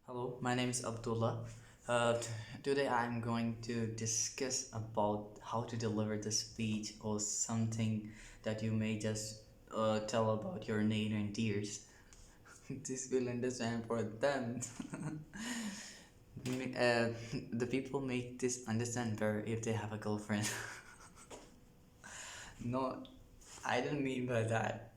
Hello, my name is Abdullah. Today I'm going to discuss about how to deliver the speech or something that you may just tell about your near and dears. This will understand for them. The people make this understand better if they have a girlfriend. No, I don't mean by that.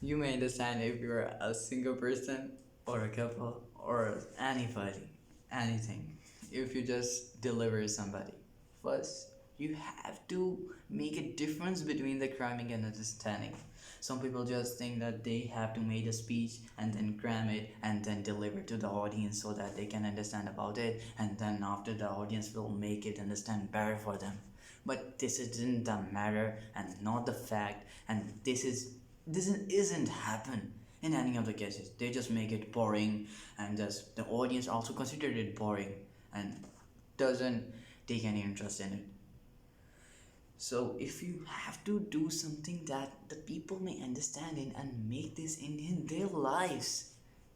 You may understand if you're a single person or a couple or anybody, anything. If you just deliver somebody, first you have to make a difference between the cramming and understanding. Some people just think that they have to make a speech and then cram it and then deliver to the audience so that they can understand about it, and then after the audience will make it understand better for them. But this isn't the matter and not the fact, and this isn't happen in any of the cases. They just make it boring, and just the audience also considered it boring and doesn't take any interest in it. So if you have to do something that the people may understand in and make this in their lives,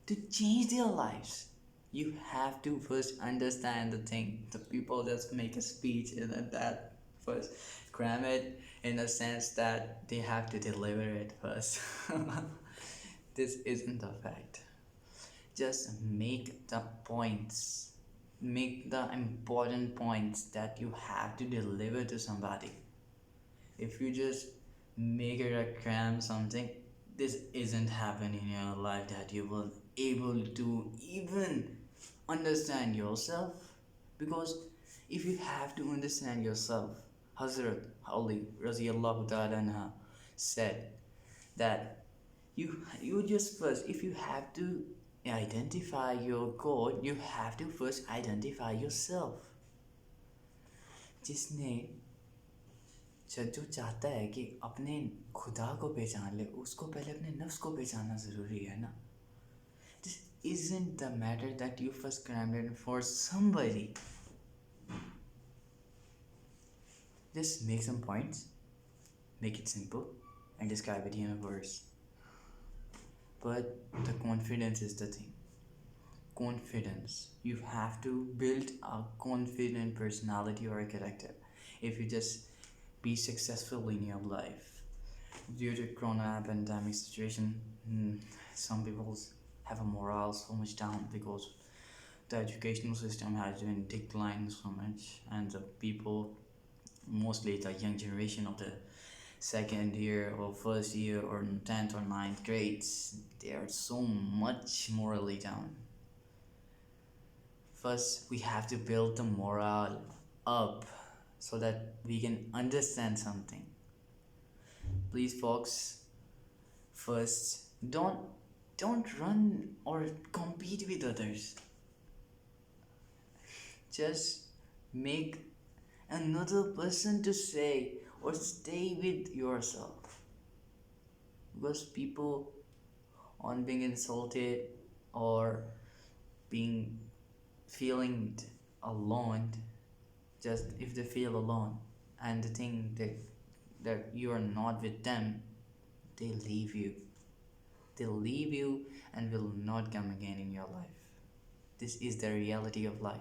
to change their lives, you have to first understand the thing. The people just make a speech and then that first cram it in a sense that they have to deliver it first. This isn't the fact. Just make the points, make the important points that you have to deliver to somebody. If you just make it a cram something, this isn't happening in your life that you will able to even understand yourself. Because if you have to understand yourself, Hazrat Ali Raziyallahu Ta'ala anha said that you just first, if you have to identify your God, you have to first identify yourself. जिसने जो चाहता है कि अपने खुदा को पहचान ले, उसको पहले अपने नफ्स को पहचानना ज़रूरी है ना. This isn't the matter that you first crammed it for somebody. Just make some points, make it simple, and describe it in a verse. But the confidence is the thing. Confidence. You have to build a confident personality or a character. If you just be successful in your life, due to corona pandemic situation, some people have a morale so much down because the educational system has been declining so much, and the people, mostly the young generation of the second year or first year or 10th or ninth grades, they are so much morally down. First we have to build the morale up so that we can understand something. Please folks, first don't run or compete with others. Just make another person to say or stay with yourself. Because people on being insulted or being feeling alone, just if they feel alone and they think that you are not with them, they leave you. They'll leave you and will not come again in your life. This is the reality of life,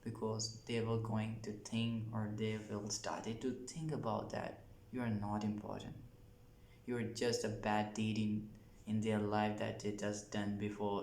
because they were going to think, or they will started to think about that you are not important. You are just a bad deed in their life that they just done before.